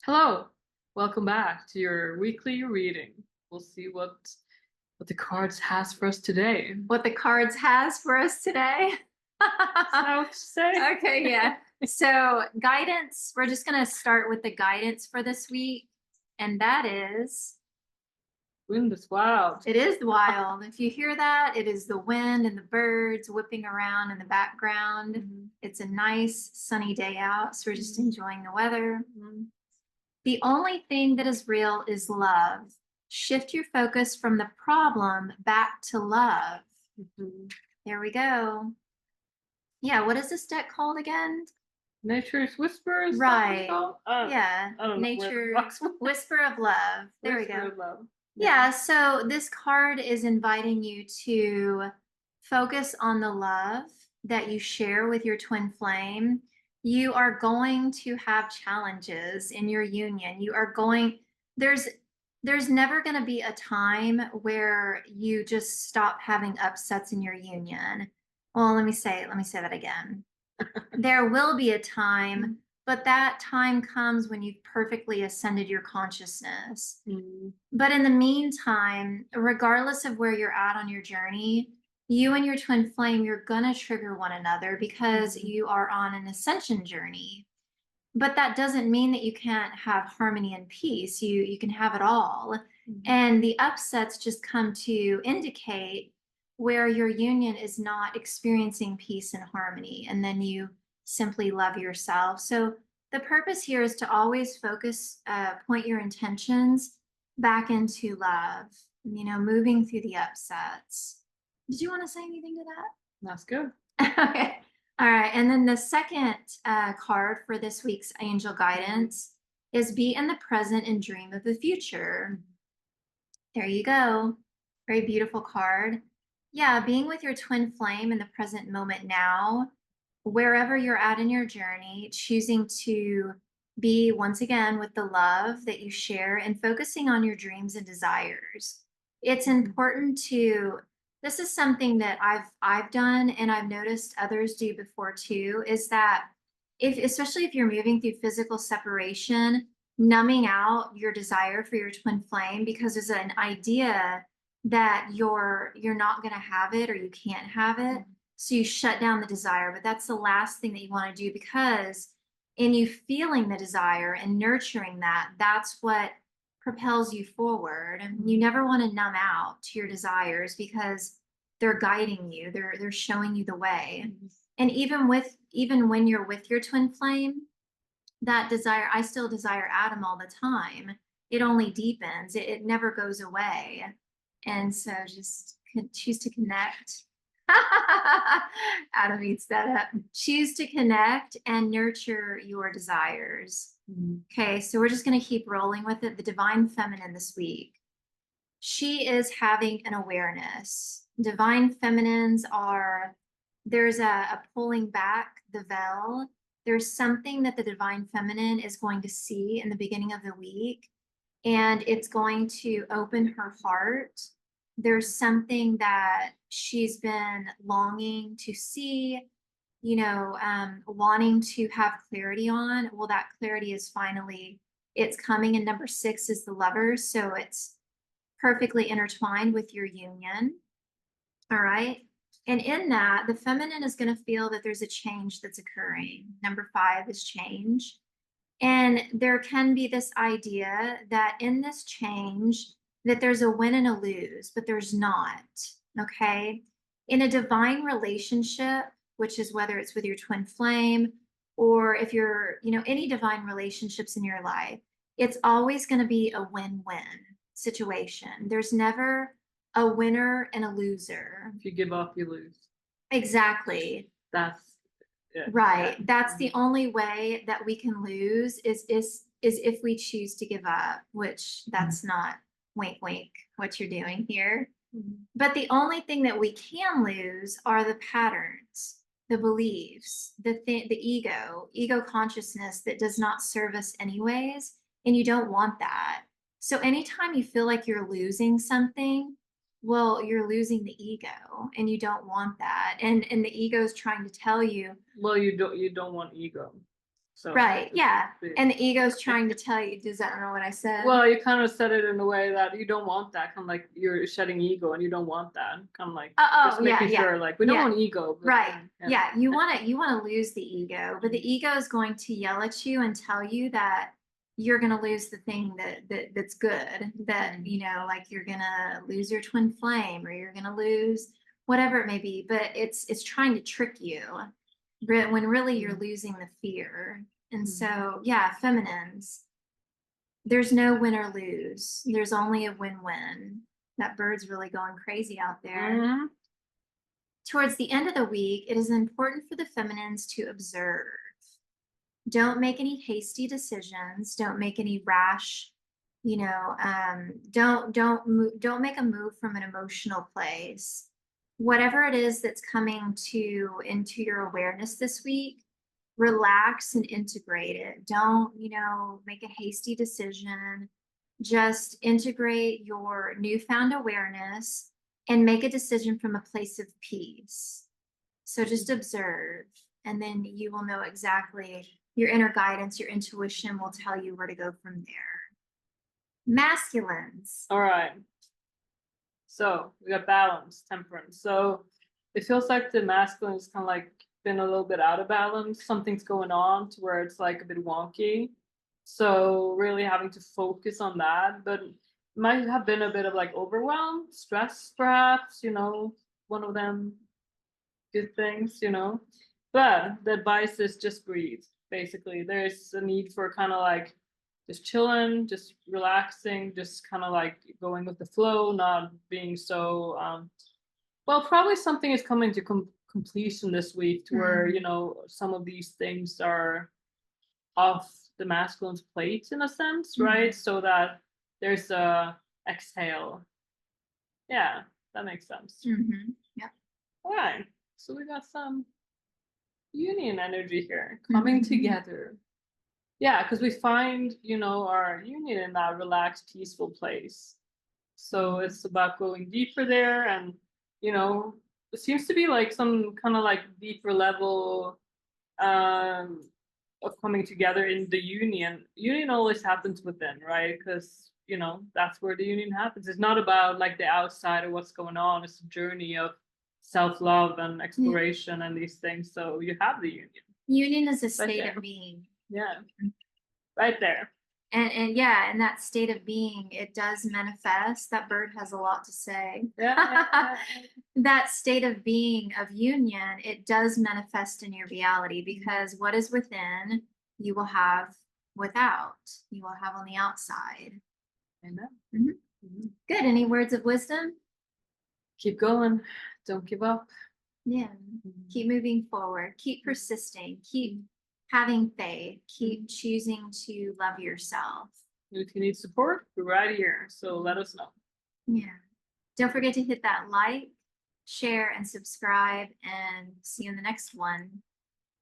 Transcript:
Hello, welcome back to your weekly reading. We'll see what the cards has for us today. What the cards has for us today. So to say, Okay, yeah. So, guidance, we're just going to start with the guidance for this week. And that is, wind is wild. it is wild. If you hear that, it is the wind and the birds whipping around in the background. It's a nice sunny day out. So, we're just enjoying the weather. The only thing that is real is love. Shift your focus from the problem back to love. There we go. Yeah, what is this deck called again? Nature's whispers. Right. I Yeah. don't know where the Nature box was. Whisper of Love. There we Whisper go. of love. Yeah, so this card is inviting you to focus on the love that you share with your twin flame. You are going to have challenges in your union. There's there's never going to be a time where you just stop having upsets in your union. Well, let me say that again. There will be a time, but that time comes when you've perfectly ascended your consciousness. But in the meantime, regardless of where you're at on your journey, you and your twin flame, you're going to trigger one another because you are on an ascension journey. But that doesn't mean that you can't have harmony and peace. You can have it all. And the upsets just come to indicate where your union is not experiencing peace and harmony. And then you simply love yourself. So the purpose here is to always focus, point your intentions back into love, moving through the upsets. Did you want to say anything to that? That's good. Okay. All right. And then the second card for this week's angel guidance is be in the present and dream of the future. There you go. Very beautiful card. Yeah, being with your twin flame in the present moment now, wherever you're at in your journey, choosing to be once again with the love that you share and focusing on your dreams and desires. It's important to this is something that I've done and I've noticed others do before too, is that especially if you're moving through physical separation, numbing out your desire for your twin flame because there's an idea that you're not going to have it or you can't have it. So you shut down the desire, but that's the last thing that you want to do because in you feeling the desire and nurturing that, that's what propels you forward. And you never want to numb out to your desires because they're guiding you. They're showing you the way. And even when you're with your twin flame, that desire, I still desire Adam all the time. It only deepens. It never goes away. And so just choose to connect. Adam eats that up. Choose to connect and nurture your desires. Okay, so we're just going to keep rolling with it. The divine feminine this week. She is having an awareness. Divine feminines there's a pulling back the veil. There's something that the divine feminine is going to see in the beginning of the week, and it's going to open her heart. There's something that she's been longing to see, wanting to have clarity on. Well, that clarity is it's coming. And number 6 is the Lovers. So it's perfectly intertwined with your union. All right. And in that, the feminine is going to feel that there's a change that's occurring. Number 5 is change. And there can be this idea that in this change, that there's a win and a lose, but there's not. Okay. In a divine relationship, which is whether it's with your twin flame or if you're, any divine relationships in your life, it's always going to be a win-win situation. There's never a winner and a loser. If you give up, you lose. Exactly. That's it. Right. Yeah. That's the only way that we can lose is if we choose to give up, which that's not wink wink what you're doing here. But the only thing that we can lose are the patterns, the beliefs, the ego consciousness that does not serve us anyways, and you don't want that. So anytime you feel like you're losing something, well, you're losing the ego and you don't want that. And the ego is trying to tell you, well, you don't want ego. So Right, yeah. the- And the ego's trying to tell you, does that know what I said? well, you kind of said it in a way that you don't want that, kind of like you're shedding ego and you don't want that, kind of like just yeah, making yeah. sure, like we don't Yeah. want ego, but Right. then, Yeah. You want to lose the ego, but the ego is going to yell at you and tell you that you're going to lose the thing that's good, that, Mhm. you know, like you're going to lose your twin flame or you're going to lose whatever it may be, but it's trying to trick you when really you're losing the fear. And so, yeah, feminines, there's no win or lose. There's only a win-win. That bird's really going crazy out there. Mhm. Towards the end of the week, it is important for the feminines to observe. Don't make any hasty decisions. Don't make any rash, don't make a move from an emotional place. Whatever it is that's coming into your awareness this week, relax and integrate it. Don't, make a hasty decision. Just integrate your newfound awareness and make a decision from a place of peace. So just observe, and then you will know exactly your inner guidance, your intuition will tell you where to go from there. Masculines. All right. So we got balance, temperance. So it feels like the masculine is kind of like been a little bit out of balance. Something's going on to where it's like a bit wonky. So really having to focus on that, but might have been a bit of like overwhelm, stress, perhaps, one of them good things, But the advice is just breathe. Basically, there's a need for kind of like just chilling, just relaxing, just kind of like going with the flow, not being so well, probably something is coming to completion this week to where, some of these things are off the masculine's plate in a sense, right? So that there's a exhale. Yeah, that makes sense. Yeah. All right. So we got some union energy here coming together. Yeah, because we find, our union in that relaxed, peaceful place. So it's about going deeper there, and it seems to be like some kind of like deeper level of coming together in the union. Union always happens within, right? Because that's where the union happens. It's not about like the outside or what's going on. It's a journey of self-love and exploration and these things. So you have the union. Union is a state there. of being. Yeah. Right there. And yeah, in that state of being, it does manifest. That bird has a lot to say. Yeah. That state of being of union, it does manifest in your reality, because what is within, you will have without. You will have on the outside. Amen. Good. Any words of wisdom? Keep going. Don't give up. Yeah. Keep moving forward. Keep persisting. Keep having faith. Keep choosing to love yourself. If you need support, we're right here. So let us know. Yeah. Don't forget to hit that like, share, and subscribe, and see you in the next one.